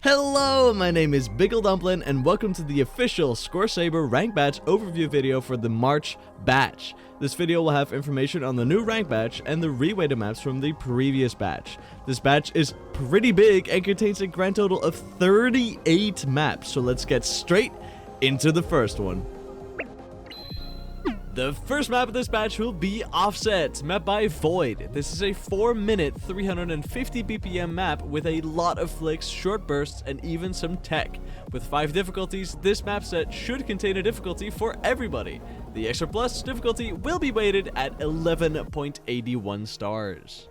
Hello, my name is BigOlDumplin and welcome to the official ScoreSaber Ranked batch overview video for the March batch. This video will have information on the new rank batch and the reweighted maps from the previous batch. This batch is pretty big and contains a grand total of 38 maps, so let's get straight into the first one. The first map of this batch will be Offset, map by Void. This is a 4-minute, 350 BPM map with a lot of flicks, short bursts, and even some tech. With 5 difficulties, this map set should contain a difficulty for everybody. The Extra Plus difficulty will be weighted at 11.81 stars.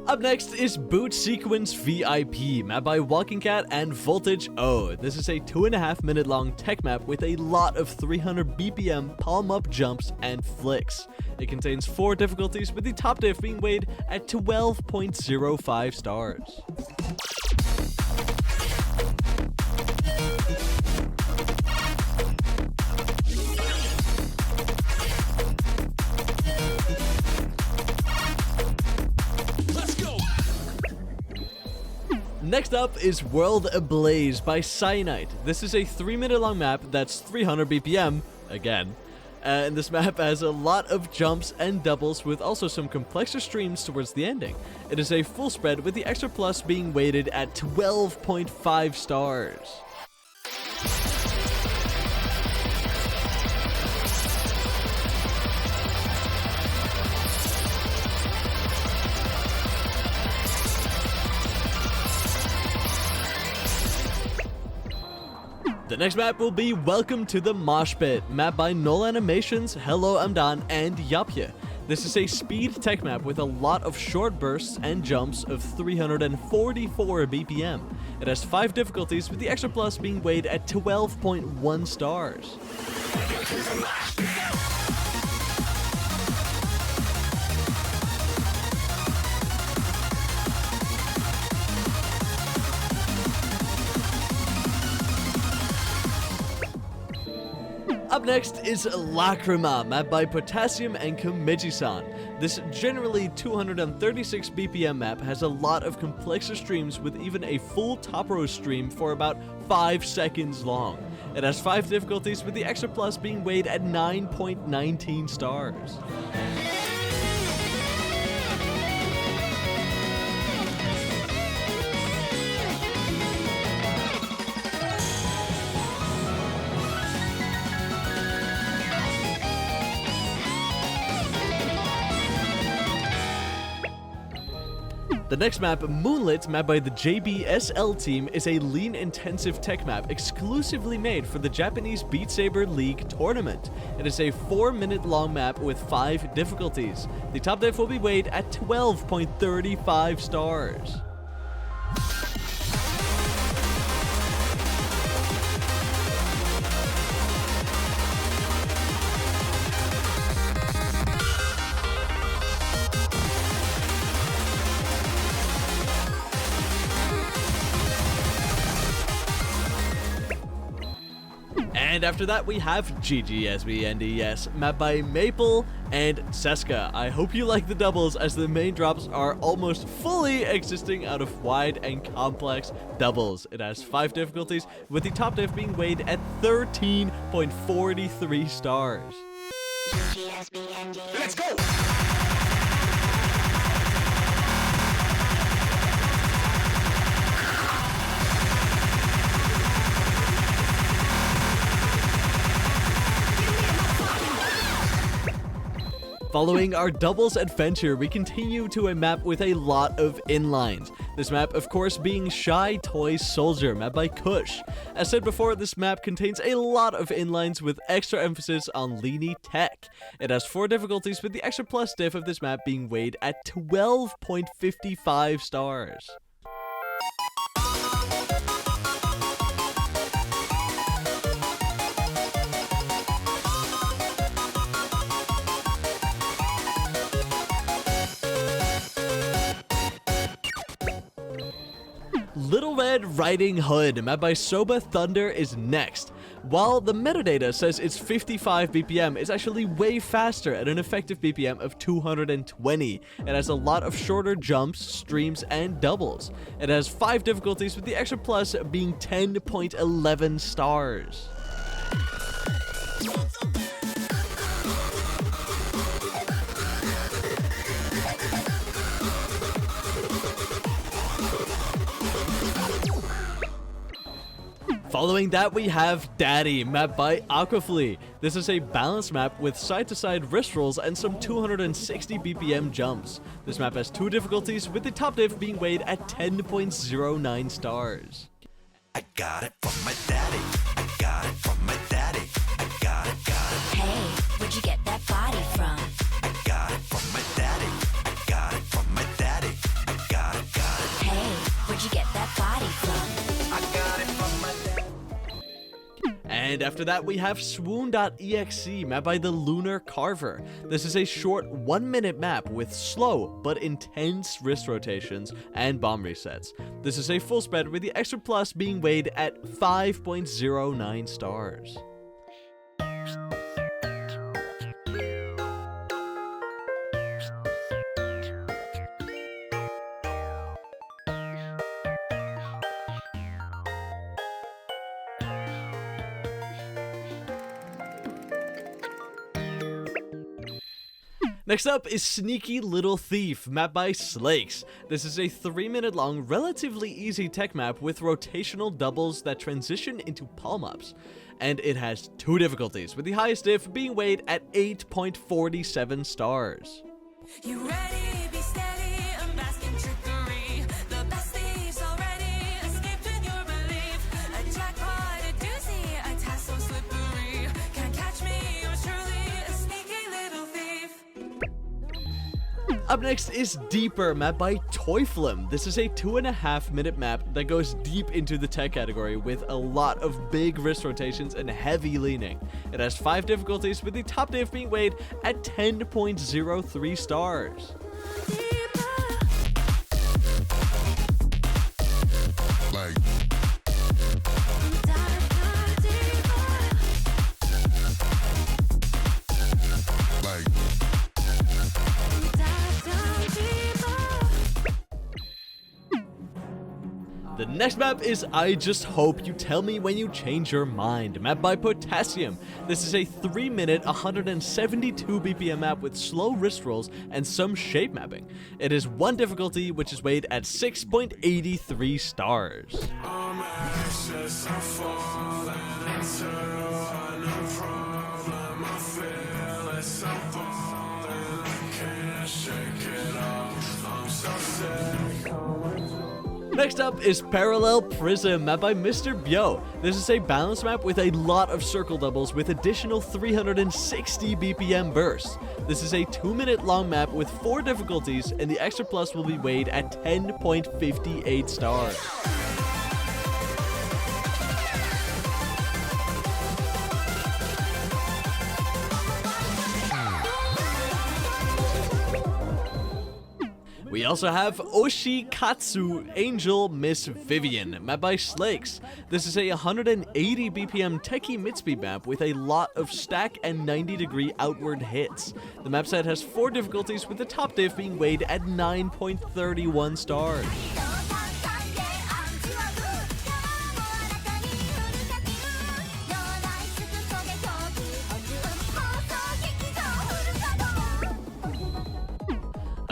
Up next is Boot Sequence VIP, map by Walking Cat and Voltage O. This is a 2.5 minute long tech map with a lot of 300 BPM palm up jumps and flicks. It contains 4 difficulties, with the top diff being weighed at 12.05 stars. Next up is World Ablaze by Cyanide. This is a 3-minute long map that's 300 BPM, again. And this map has a lot of jumps and doubles with also some complexer streams towards the ending. It is a full spread with the Extra Plus being weighted at 12.5 stars. The next map will be Welcome to the Mosh Pit, map by Null Animations, Hello I'm Don, and Yabje. This is a speed tech map with a lot of short bursts and jumps of 344 BPM. It has 5 difficulties, with the Extra Plus being weighed at 12.1 stars. Up next is Lachryma, map by Potassium and Kamichi-san. This generally 236 BPM map has a lot of complexer streams with even a full top row stream for about 5 seconds long. It has 5 difficulties, with the Extra Plus being weighed at 9.19 stars. The next map, Moonlit, map by the G.G.S.B.N.D.S team, is a lean-intensive tech map exclusively made for the Japanese Beat Saber League tournament. It is a 4-minute long map with 5 difficulties. The top diff will be weighed at 12.35 stars. And after that, we have G.G.S.B.N.D.S, map by Maple and Seska. I hope you like the doubles, as the main drops are almost fully existing out of wide and complex doubles. It has 5 difficulties, with the top diff being weighed at 13.43 stars. G.G.S.B.N.D.S. Let's go! Following our doubles adventure, we continue to a map with a lot of inlines. This map, of course, being Shy Toy Soldier, map by Kush. As said before, this map contains a lot of inlines with extra emphasis on leany tech. It has 4 difficulties, with the Extra Plus diff of this map being weighed at 12.55 stars. Little Red Riding Hood, map by Soba Thunder, is next. While the metadata says it's 55 BPM, it's actually way faster at an effective BPM of 220. It has a lot of shorter jumps, streams, and doubles. It has 5 difficulties, with the extra plus being 10.11 stars. Following that, we have Daddy, map by Aquaflea. This is a balanced map with side-to-side wrist rolls and some 260 BPM jumps. This map has 2 difficulties, with the top diff being weighed at 10.09 stars. I got it from my daddy. I got it from my daddy. I got it. Hey, where'd you get that body from? I got it from my daddy. I got it from my daddy. I got it. Hey, where'd you get that body from? I got it from my daddy. And after that, we have Swoon.exe, map by the Lunar Carver. This is a short 1-minute map with slow but intense wrist rotations and bomb resets. This is a full sped, with the extra plus being weighed at 5.09 stars. Next up is Sneaky Little Thief, map by Slakes. This is a 3-minute long, relatively easy tech map with rotational doubles that transition into palm-ups. And it has 2 difficulties, with the highest diff being weighed at 8.47 stars. You ready? Be steady. I'm basking trickery. The best thieves already escaped with your belief. A jackpot, a doozy, a task so slippery. Can't catch me. You're truly a sneaky little thief. Up next is Deeper, map by Toyflim. This is a 2.5-minute map that goes deep into the tech category with a lot of big wrist rotations and heavy leaning. It has 5 difficulties, with the top diff being weighed at 10.03 stars. Like. The next map is I Just Hope You Tell Me When You Change Your Mind, map by Potassium. This is a 3-minute, 172 BPM map with slow wrist rolls and some shape mapping. It is 1 difficulty, which is weighed at 6.83 stars. Next up is Parallel Prism, map by Mr. Byo. This is a balanced map with a lot of circle doubles with additional 360 BPM bursts. This is a 2-minute long map with 4 difficulties, and the extra plus will be weighed at 10.58 stars. We also have Oshikatsu Angel Miss Vivian, map by Slakes. This is a 180 BPM techie mid-speed map with a lot of stack and 90-degree outward hits. The map set has 4 difficulties, with the top diff being weighed at 9.31 stars.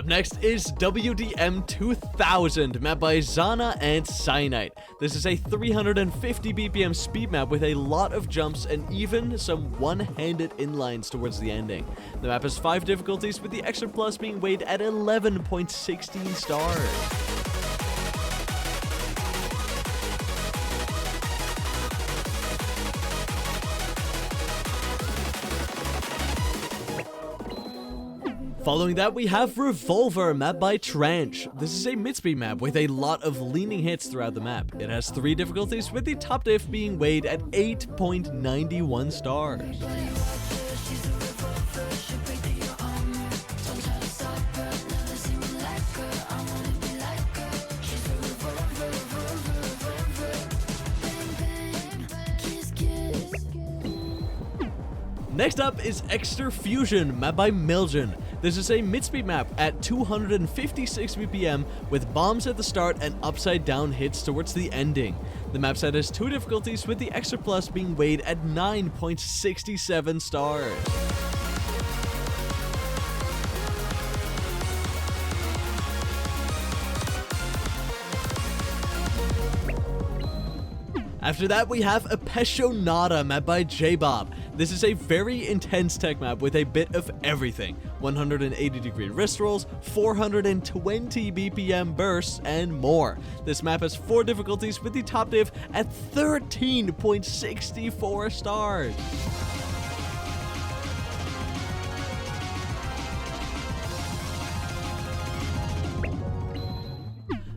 Next is WDM 2000, map by Zana and Cyanite. This is a 350 BPM speed map with a lot of jumps and even some one-handed inlines towards the ending. The map has 5 difficulties, with the extra plus being weighed at 11.16 stars. Following that, we have Revolver, map by Tranche. This is a mid-speed map with a lot of leaning hits throughout the map. It has 3 difficulties, with the top diff being weighed at 8.91 stars. Next up is Xterfusion, map by Miljon. This is a mid-speed map at 256 BPM with bombs at the start and upside down hits towards the ending. The map set has 2 difficulties, with the extra plus being weighed at 9.67 stars. After that, we have Appassionata, map by J.Bob. This is a very intense tech map with a bit of everything. 180-degree wrist rolls, 420 BPM bursts, and more. This map has 4 difficulties, with the top diff at 13.64 stars.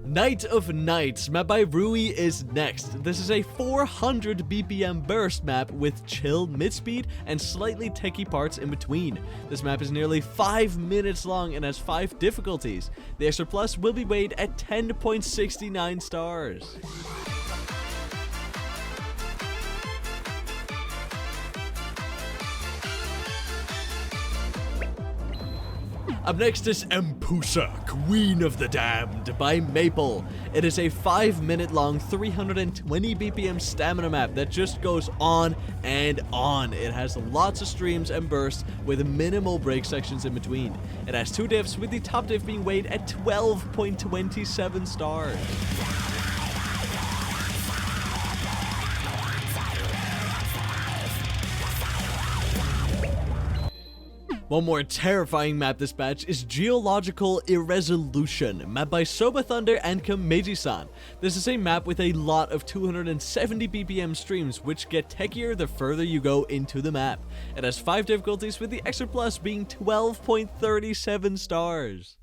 Night of Nights, map by Rui, is next. This is a 400 BPM burst map with chill mid-speed and slightly techy parts in between. This map is nearly 5 minutes long and has 5 difficulties. The extra plus will be weighed at 10.69 stars. Up next is Empusa, Queen of the Damned by Maple. It is a 5-minute long 320 BPM stamina map that just goes on and on. It has lots of streams and bursts with minimal break sections in between. It has 2 diffs, with the top diff being weighed at 12.27 stars. One more terrifying map this batch is Geological Irresolution, map by Soba Thunder and Kameji-san. This is a map with a lot of 270 BPM streams, which get techier the further you go into the map. It has 5 difficulties, with the extra plus being 12.37 stars.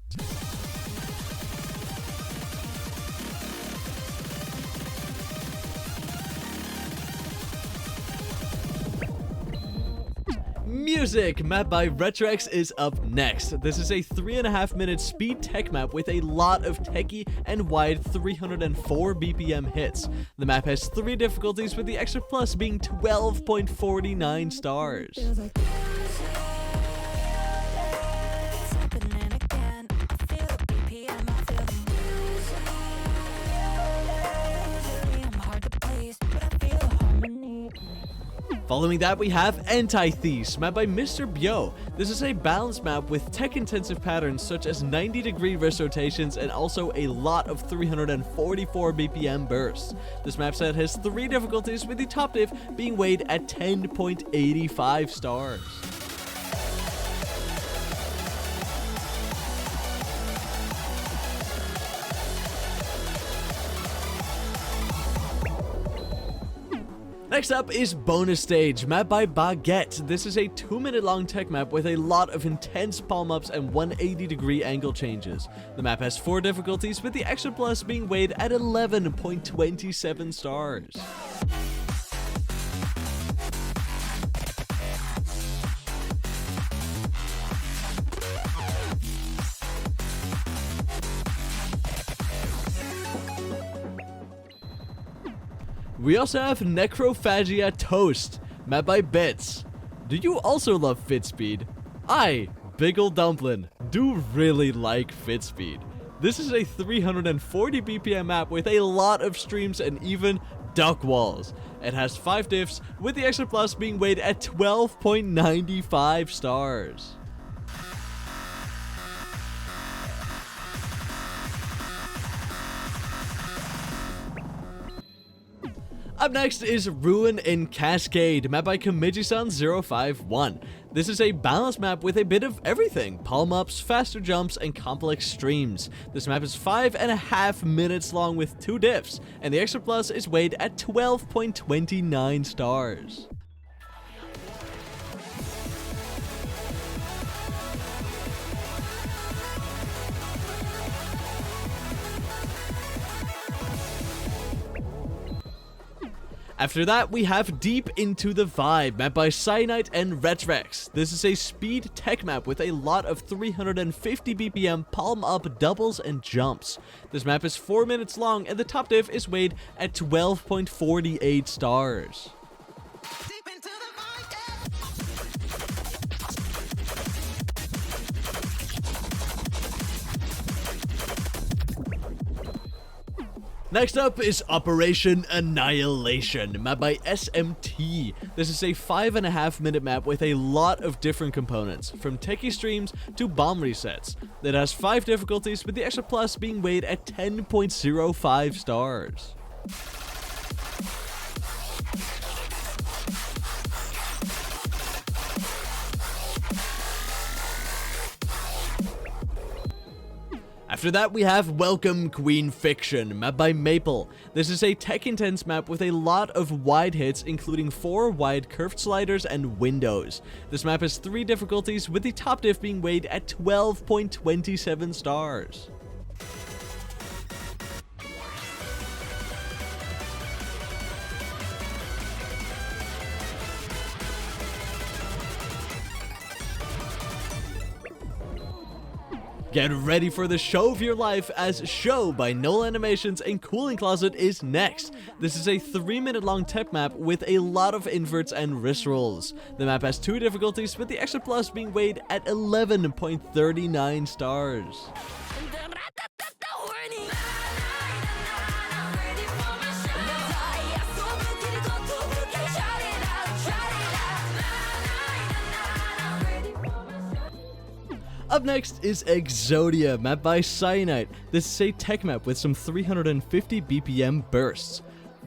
Music, map by Retrox, is up next. This is a 3.5-minute speed tech map with a lot of techie and wide 304 BPM hits. The map has 3 difficulties, with the extra plus being 12.49 stars. Following that, we have Antithese, map by Mr. Bio. This is a balanced map with tech-intensive patterns such as 90-degree wrist rotations and also a lot of 344 BPM bursts. This map set has 3 difficulties, with the top diff being weighed at 10.85 stars. Next up is Bonus Stage, map by Baguette. This is a 2-minute long tech map with a lot of intense palm ups and 180-degree angle changes. The map has 4 difficulties, with the extra plus being weighed at 11.27 stars. We also have Necrophagiatoast, map by Bitz. Do you also love fit speed? I, BigOlDumplin, do really like fit speed. This is a 340 BPM map with a lot of streams and even duck walls. It has 5 diffs, with the extra plus being weighed at 12.95 stars. Up next is Ruin in Cascade, map by Kameji-san 051. This is a balanced map with a bit of everything: palm ups, faster jumps, and complex streams. This map is 5.5 minutes long with 2 diffs, and the extra plus is weighed at 12.29 stars. After that, we have Deep Into the Vibe, map by Cyanite and Retrox. This is a speed tech map with a lot of 350 BPM palm up doubles and jumps. This map is 4 minutes long, and the top diff is weighed at 12.48 stars. Deep into the void, Next up is Operation Annihilation, map by SMT. This is a 5.5 minute map with a lot of different components, from techie streams to bomb resets. It has 5 difficulties, with the extra plus being weighed at 10.05 stars. After that, we have Welcome Queen Fiction, map by Maple. This is a tech-intense map with a lot of wide hits, including 4 wide curved sliders and windows. This map has 3 difficulties, with the top diff being weighed at 12.27 stars. Get ready for the show of your life, as Show by Null Animations and Cooling Closet is next. This is a 3-minute long tech map with a lot of inverts and wrist rolls. The map has 2 difficulties, with the extra plus being weighed at 11.39 stars. Up next is Exodia, map by Cyanite. This is a tech map with some 350 BPM bursts.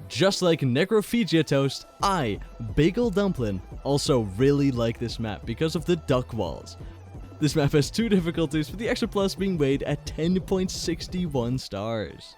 Just like Necrophagiatoast, I, BigOlDumplin, also really like this map because of the duck walls. This map has 2 difficulties, with the extra plus being weighed at 10.61 stars.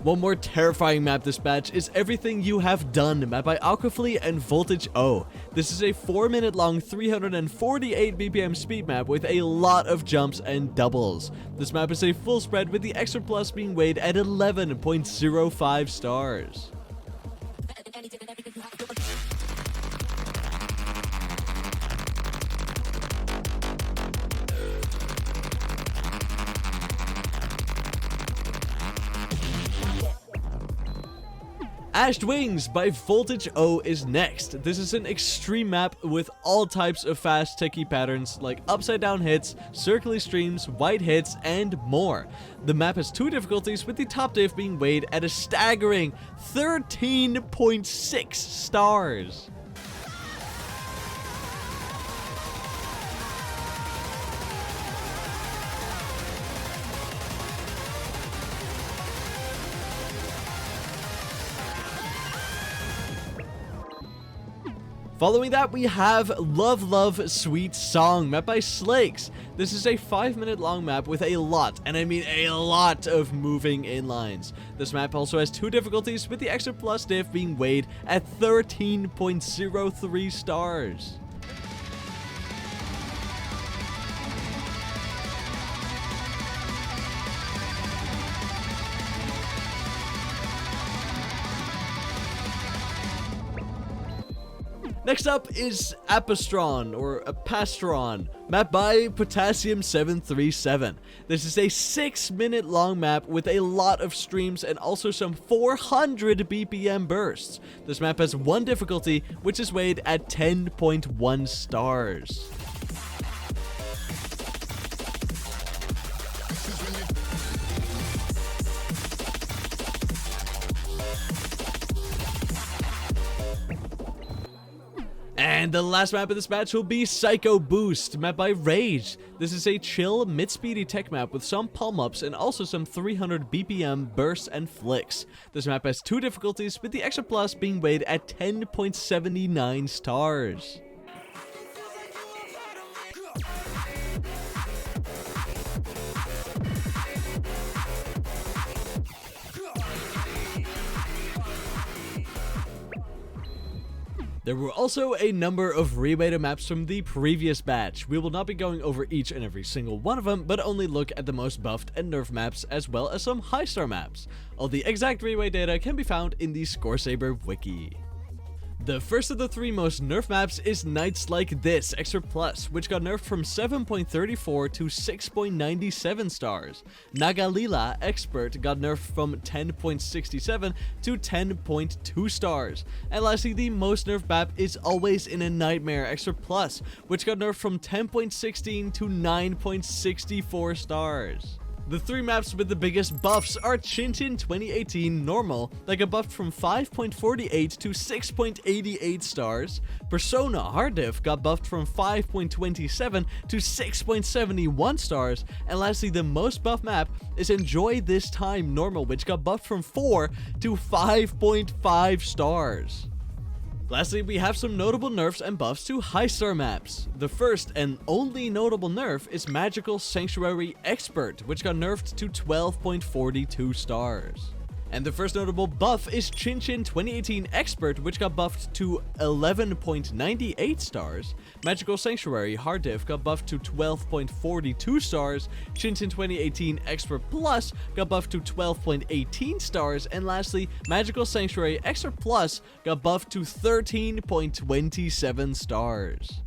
One more terrifying map this batch is Everything You Have Done, map by Aquaflee and Voltage O. This is a 4-minute long 348 BPM speed map with a lot of jumps and doubles. This map is a full spread, with the extra plus being weighed at 11.05 stars. Ashed Wings by Voltage O is next. This is an extreme map with all types of fast techie patterns like upside down hits, circly streams, white hits, and more. The map has 2 difficulties, with the top diff being weighed at a staggering 13.6 stars. Following that, we have Love Love Sweet Song, map by Slakes. This is a 5-minute long map with a lot, and I mean a lot, of moving inlines. This map also has 2 difficulties, with the extra plus diff being weighed at 13.03 stars. Next up is Apastron, or Apastron, map by Potassium737. This is a 6-minute long map with a lot of streams and also some 400 BPM bursts. This map has 1 difficulty, which is weighed at 10.1 stars. And the last map of this batch will be Psychoboost, map by Rage. This is a chill, mid-speedy tech map with some palm-ups and also some 300 BPM bursts and flicks. This map has 2 difficulties, with the extra plus being weighed at 10.79 stars. There were also a number of reweighted maps from the previous batch. We will not be going over each and every single one of them, but only look at the most buffed and nerfed maps, as well as some high star maps. All the exact reweight data can be found in the ScoreSaber wiki. The first of the 3 most nerfed maps is Nights Like This Extra Plus, which got nerfed from 7.34 to 6.97 stars. Nagalila Expert got nerfed from 10.67 to 10.2 stars. And lastly, the most nerfed map is Always in a Nightmare Extra Plus, which got nerfed from 10.16 to 9.64 stars. The 3 maps with the biggest buffs are Chinchin 2018 Normal, that got buffed from 5.48 to 6.88 stars. Persona Hard Diff got buffed from 5.27 to 6.71 stars. And lastly, the most buffed map is Enjoy This Time Normal, which got buffed from 4 to 5.5 stars. Lastly, we have some notable nerfs and buffs to high star maps. The first and only notable nerf is Magical Sanctuary Expert, which got nerfed to 12.42 stars. And the first notable buff is Chinchin 2018 Expert, which got buffed to 11.98 stars. Magical Sanctuary Hard Diff got buffed to 12.42 stars. Chinchin 2018 Expert Plus got buffed to 12.18 stars. And lastly, Magical Sanctuary Extra Plus got buffed to 13.27 stars.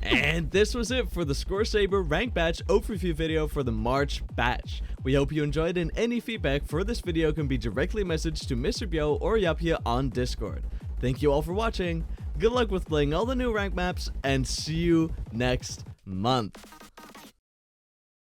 And this was it for the ScoreSaber Ranked Batch overview video for the March batch. We hope you enjoyed, and any feedback for this video can be directly messaged to Mr. Bio or yabje on Discord. Thank you all for watching, good luck with playing all the new ranked maps, and see you next month.